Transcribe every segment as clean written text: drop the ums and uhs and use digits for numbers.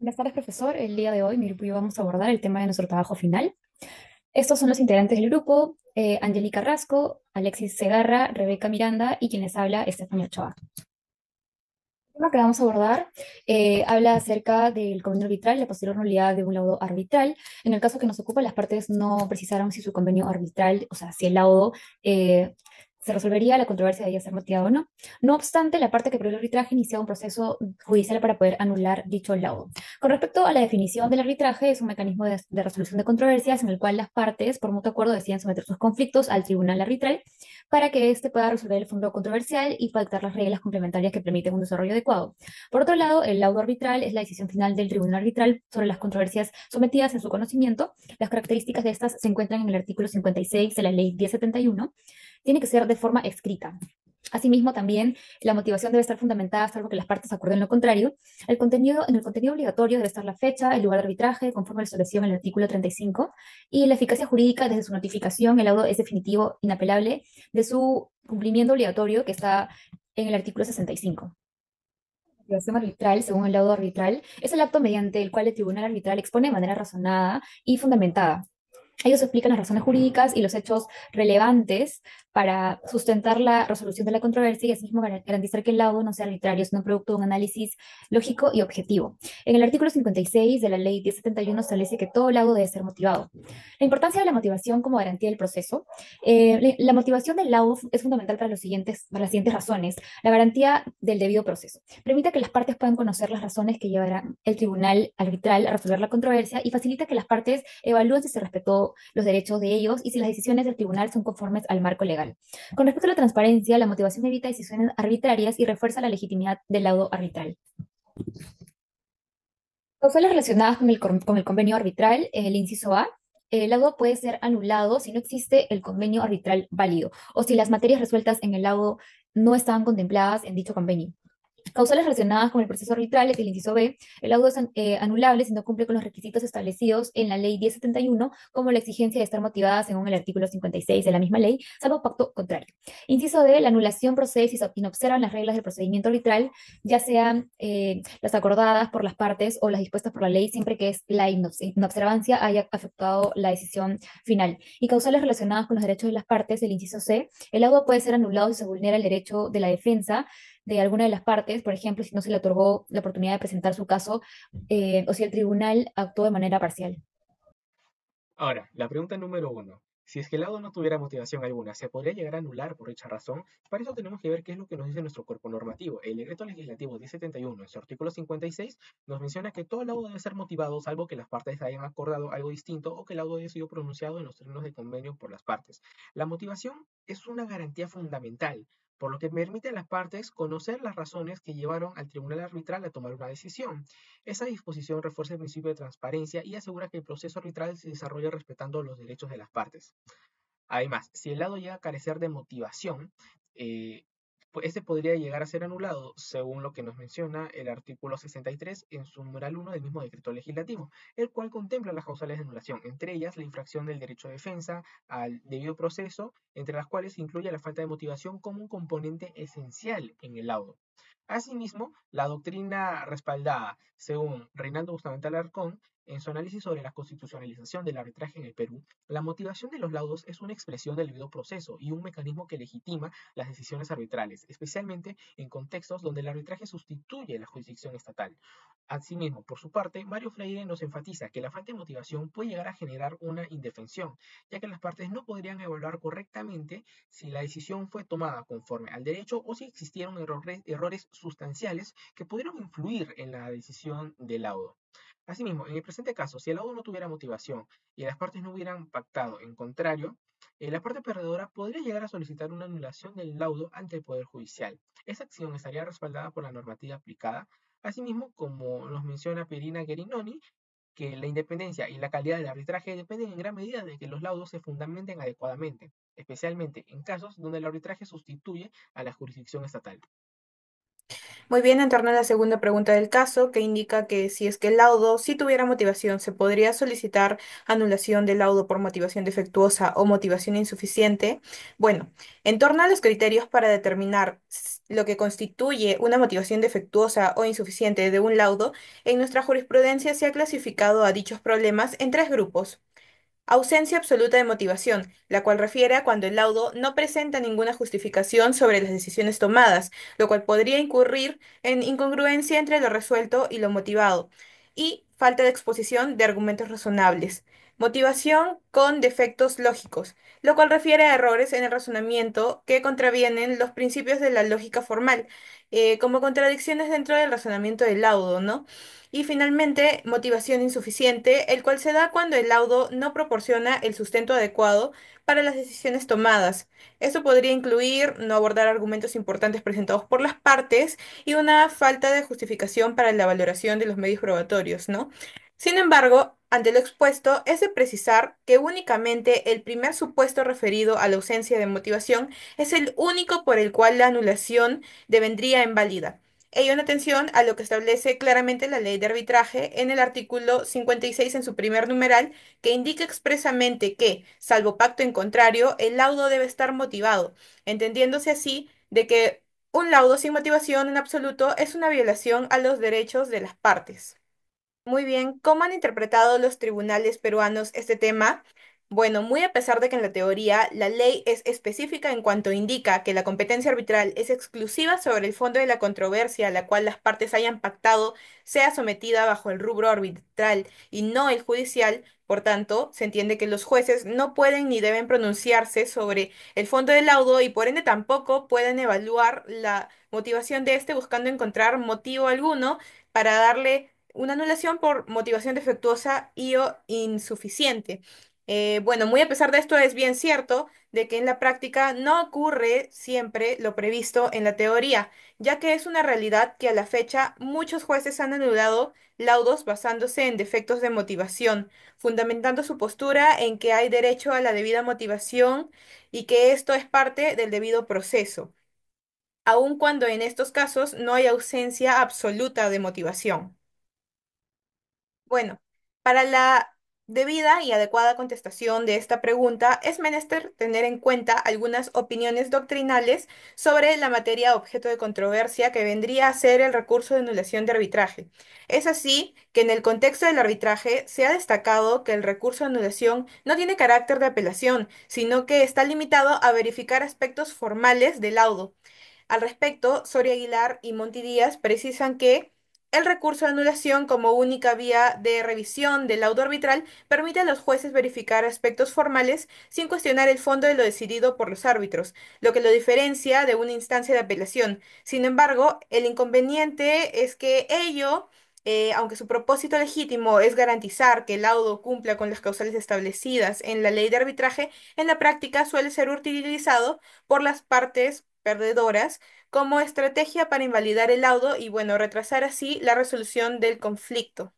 Buenas tardes, profesor. El día de hoy mi grupo y yo vamos a abordar el tema de nuestro trabajo final. Estos son los integrantes del grupo, Angélica Rasco, Alexis Segarra, Rebeca Miranda y quien les habla, Estefanía Ochoa. El tema que vamos a abordar habla acerca del convenio arbitral y la posterior nulidad de un laudo arbitral. En el caso que nos ocupa, las partes no precisaron si su convenio arbitral, o sea, si el laudo se resolvería la controversia debía ser motivada o no. No obstante, la parte que prohibió el arbitraje iniciaba un proceso judicial para poder anular dicho laudo. Con respecto a la definición del arbitraje, es un mecanismo de resolución de controversias en el cual las partes, por mutuo acuerdo, deciden someter sus conflictos al tribunal arbitral para que éste pueda resolver el fondo controversial y pactar las reglas complementarias que permiten un desarrollo adecuado. Por otro lado, el laudo arbitral es la decisión final del tribunal arbitral sobre las controversias sometidas en su conocimiento. Las características de estas se encuentran en el artículo 56 de la Ley 1071. Tiene que ser de forma escrita. Asimismo, también la motivación debe estar fundamentada, salvo que las partes acuerden lo contrario. En el contenido obligatorio debe estar la fecha, el lugar de arbitraje, conforme a lo establecido en el artículo 35, y la eficacia jurídica desde su notificación. El laudo es definitivo, inapelable, de su cumplimiento obligatorio, que está en el artículo 65. La motivación arbitral, según el laudo arbitral, es el acto mediante el cual el tribunal arbitral expone de manera razonada y fundamentada. Ellos explican las razones jurídicas y los hechos relevantes para sustentar la resolución de la controversia y asimismo garantizar que el laudo no sea arbitrario, sino producto de un análisis lógico y objetivo. En el artículo 56 de la Ley 1071 establece que todo laudo debe ser motivado. La importancia de la motivación como garantía del proceso. La motivación del laudo es fundamental para las siguientes razones. La garantía del debido proceso. Permite que las partes puedan conocer las razones que llevarán el tribunal arbitral a resolver la controversia y facilita que las partes evalúen si se respetó los derechos de ellos y si las decisiones del tribunal son conformes al marco legal. Con respecto a la transparencia, la motivación evita decisiones arbitrarias y refuerza la legitimidad del laudo arbitral. Causales relacionadas con el convenio arbitral, el inciso A. El laudo puede ser anulado si no existe el convenio arbitral válido o si las materias resueltas en el laudo no estaban contempladas en dicho convenio. Causales relacionadas con el proceso arbitral es el inciso B. El laudo es anulable si no cumple con los requisitos establecidos en la Ley 1071, como la exigencia de estar motivada según el artículo 56 de la misma ley, salvo pacto contrario. Inciso D. La anulación procede si se inobservan las reglas del procedimiento arbitral, ya sean las acordadas por las partes o las dispuestas por la ley, siempre que la inobservancia haya afectado la decisión final. Y causales relacionadas con los derechos de las partes, el inciso C. El laudo puede ser anulado si se vulnera el derecho de la defensa de alguna de las partes, por ejemplo, si no se le otorgó la oportunidad de presentar su caso o si el tribunal actuó de manera parcial. Ahora, la pregunta número uno. Si es que el lado no tuviera motivación alguna, ¿se podría llegar a anular por dicha razón? Para eso tenemos que ver qué es lo que nos dice nuestro cuerpo normativo. El decreto legislativo 1071, en su artículo 56, nos menciona que todo laudo debe ser motivado salvo que las partes hayan acordado algo distinto o que el laudo haya sido pronunciado en los términos de convenio por las partes. La motivación es una garantía fundamental, por lo que permite a las partes conocer las razones que llevaron al tribunal arbitral a tomar una decisión. Esa disposición refuerza el principio de transparencia y asegura que el proceso arbitral se desarrolle respetando los derechos de las partes. Además, si el lado llega a carecer de motivación, eh, pues este podría llegar a ser anulado, según lo que nos menciona el artículo 63 en su numeral 1 del mismo decreto legislativo, el cual contempla las causales de anulación, entre ellas la infracción del derecho de defensa al debido proceso, entre las cuales incluye la falta de motivación como un componente esencial en el laudo. Asimismo, la doctrina respaldada, según Reinaldo Bustamante Alarcón, en su análisis sobre la constitucionalización del arbitraje en el Perú, la motivación de los laudos es una expresión del debido proceso y un mecanismo que legitima las decisiones arbitrales, especialmente en contextos donde el arbitraje sustituye la jurisdicción estatal. Asimismo, por su parte, Mario Freire nos enfatiza que la falta de motivación puede llegar a generar una indefensión, ya que las partes no podrían evaluar correctamente si la decisión fue tomada conforme al derecho o si existieron errores sustanciales que pudieron influir en la decisión del laudo. Asimismo, en el presente caso, si el laudo no tuviera motivación y las partes no hubieran pactado en contrario, la parte perdedora podría llegar a solicitar una anulación del laudo ante el Poder Judicial. Esa acción estaría respaldada por la normativa aplicada, asimismo, como nos menciona Perina Gerinoni, que la independencia y la calidad del arbitraje dependen en gran medida de que los laudos se fundamenten adecuadamente, especialmente en casos donde el arbitraje sustituye a la jurisdicción estatal. Muy bien, en torno a la segunda pregunta del caso, que indica que si es que el laudo sí tuviera motivación, se podría solicitar anulación del laudo por motivación defectuosa o motivación insuficiente. Bueno, en torno a los criterios para determinar lo que constituye una motivación defectuosa o insuficiente de un laudo, en nuestra jurisprudencia se ha clasificado a dichos problemas en tres grupos. Ausencia absoluta de motivación, la cual refiere a cuando el laudo no presenta ninguna justificación sobre las decisiones tomadas, lo cual podría incurrir en incongruencia entre lo resuelto y lo motivado. Y falta de exposición de argumentos razonables. Motivación con defectos lógicos, lo cual refiere a errores en el razonamiento que contravienen los principios de la lógica formal, como contradicciones dentro del razonamiento del laudo, ¿no? Y finalmente, motivación insuficiente, el cual se da cuando el laudo no proporciona el sustento adecuado para las decisiones tomadas. Esto podría incluir no abordar argumentos importantes presentados por las partes y una falta de justificación para la valoración de los medios probatorios, ¿no? Sin embargo, ante lo expuesto, es de precisar que únicamente el primer supuesto referido a la ausencia de motivación es el único por el cual la anulación devendría en válida. Ello en atención a lo que establece claramente la ley de arbitraje en el artículo 56 en su primer numeral, que indica expresamente que, salvo pacto en contrario, el laudo debe estar motivado, entendiéndose así de que un laudo sin motivación en absoluto es una violación a los derechos de las partes. Muy bien, ¿cómo han interpretado los tribunales peruanos este tema? Bueno, muy a pesar de que en la teoría la ley es específica en cuanto indica que la competencia arbitral es exclusiva sobre el fondo de la controversia a la cual las partes hayan pactado sea sometida bajo el rubro arbitral y no el judicial, por tanto, se entiende que los jueces no pueden ni deben pronunciarse sobre el fondo del laudo y por ende tampoco pueden evaluar la motivación de este buscando encontrar motivo alguno para darle una anulación por motivación defectuosa y o insuficiente. Bueno, muy a pesar de esto, es bien cierto de que en la práctica no ocurre siempre lo previsto en la teoría, ya que es una realidad que a la fecha muchos jueces han anulado laudos basándose en defectos de motivación, fundamentando su postura en que hay derecho a la debida motivación y que esto es parte del debido proceso, aun cuando en estos casos no hay ausencia absoluta de motivación. Bueno, para la debida y adecuada contestación de esta pregunta, es menester tener en cuenta algunas opiniones doctrinales sobre la materia objeto de controversia que vendría a ser el recurso de anulación de arbitraje. Es así que en el contexto del arbitraje se ha destacado que el recurso de anulación no tiene carácter de apelación, sino que está limitado a verificar aspectos formales del laudo. Al respecto, Soria Aguilar y Monti Díaz precisan que el recurso de anulación como única vía de revisión del laudo arbitral permite a los jueces verificar aspectos formales sin cuestionar el fondo de lo decidido por los árbitros, lo que lo diferencia de una instancia de apelación. Sin embargo, el inconveniente es que ello, aunque su propósito legítimo es garantizar que el laudo cumpla con las causales establecidas en la ley de arbitraje, en la práctica suele ser utilizado por las partes perdedoras como estrategia para invalidar el laudo y, bueno, retrasar así la resolución del conflicto.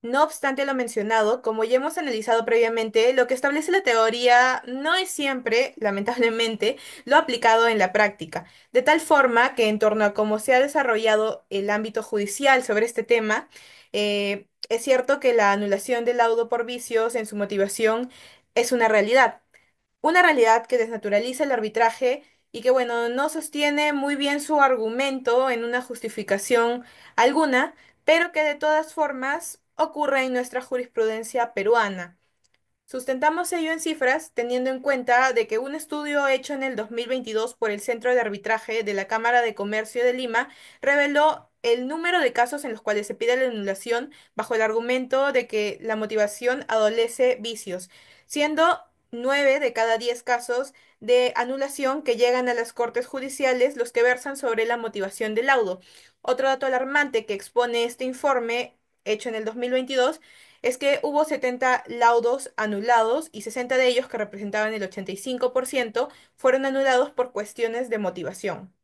No obstante lo mencionado, como ya hemos analizado previamente, lo que establece la teoría no es siempre, lamentablemente, lo aplicado en la práctica, de tal forma que en torno a cómo se ha desarrollado el ámbito judicial sobre este tema, es cierto que la anulación del laudo por vicios en su motivación es una realidad que desnaturaliza el arbitraje y que, bueno, no sostiene muy bien su argumento en una justificación alguna, pero que de todas formas ocurre en nuestra jurisprudencia peruana. Sustentamos ello en cifras, teniendo en cuenta de que un estudio hecho en el 2022 por el Centro de Arbitraje de la Cámara de Comercio de Lima reveló el número de casos en los cuales se pide la anulación bajo el argumento de que la motivación adolece vicios, siendo 9 de cada 10 casos de anulación que llegan a las Cortes Judiciales los que versan sobre la motivación del laudo. Otro dato alarmante que expone este informe hecho en el 2022 es que hubo 70 laudos anulados y 60 de ellos, que representaban el 85%, fueron anulados por cuestiones de motivación.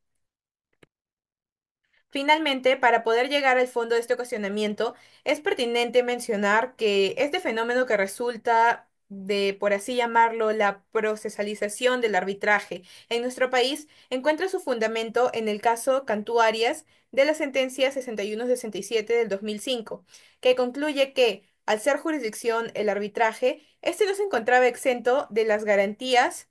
Finalmente, para poder llegar al fondo de este cuestionamiento, es pertinente mencionar que este fenómeno que resulta de, por así llamarlo, la procesalización del arbitraje en nuestro país encuentra su fundamento en el caso Cantú Arias de la sentencia 6167 del 2005, que concluye que, al ser jurisdicción el arbitraje, este no se encontraba exento de las garantías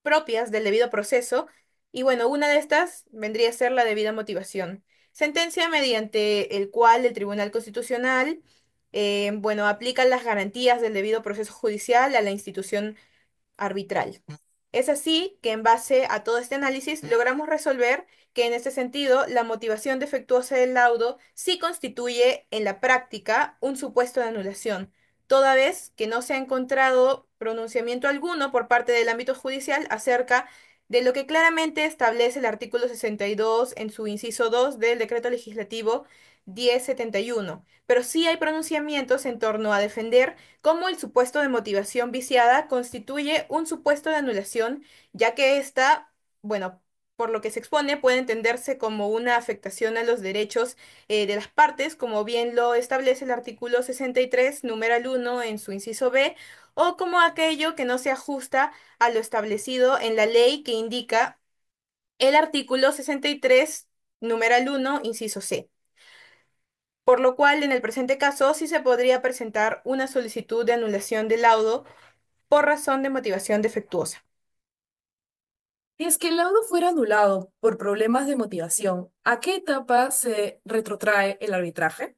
propias del debido proceso, y bueno, una de estas vendría a ser la debida motivación. Sentencia mediante el cual el Tribunal Constitucional, bueno, aplica las garantías del debido proceso judicial a la institución arbitral. Es así que en base a todo este análisis logramos resolver que en este sentido la motivación defectuosa del laudo sí constituye en la práctica un supuesto de anulación, toda vez que no se ha encontrado pronunciamiento alguno por parte del ámbito judicial acerca de lo que claramente establece el artículo 62 en su inciso 2 del decreto legislativo 1071. Pero sí hay pronunciamientos en torno a defender cómo el supuesto de motivación viciada constituye un supuesto de anulación, ya que ésta, bueno, por lo que se expone, puede entenderse como una afectación a los derechos de las partes, como bien lo establece el artículo 63, numeral 1, en su inciso B, o como aquello que no se ajusta a lo establecido en la ley que indica el artículo 63, numeral 1, inciso C. Por lo cual, en el presente caso, sí se podría presentar una solicitud de anulación del laudo por razón de motivación defectuosa. Si es que el laudo fuera anulado por problemas de motivación, ¿a qué etapa se retrotrae el arbitraje?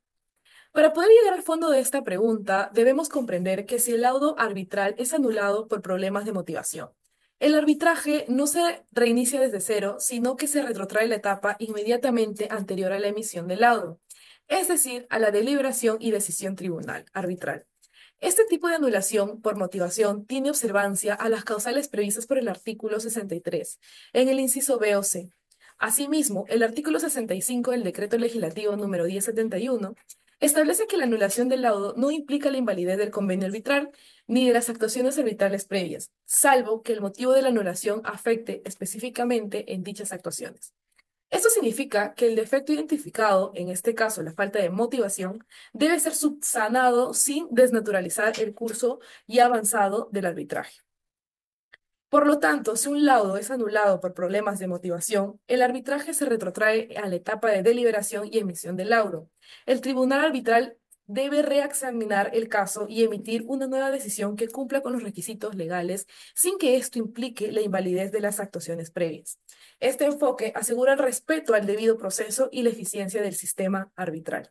Para poder llegar al fondo de esta pregunta, debemos comprender que si el laudo arbitral es anulado por problemas de motivación, el arbitraje no se reinicia desde cero, sino que se retrotrae la etapa inmediatamente anterior a la emisión del laudo, es decir, a la deliberación y decisión tribunal arbitral. Este tipo de anulación por motivación tiene observancia a las causales previstas por el artículo 63, en el inciso B o C. Asimismo, el artículo 65 del Decreto Legislativo número 1071 establece que la anulación del laudo no implica la invalidez del convenio arbitral ni de las actuaciones arbitrales previas, salvo que el motivo de la anulación afecte específicamente en dichas actuaciones. Esto significa que el defecto identificado, en este caso la falta de motivación, debe ser subsanado sin desnaturalizar el curso ya avanzado del arbitraje. Por lo tanto, si un laudo es anulado por problemas de motivación, el arbitraje se retrotrae a la etapa de deliberación y emisión del laudo. El tribunal arbitral debe reexaminar el caso y emitir una nueva decisión que cumpla con los requisitos legales sin que esto implique la invalidez de las actuaciones previas. Este enfoque asegura el respeto al debido proceso y la eficiencia del sistema arbitral.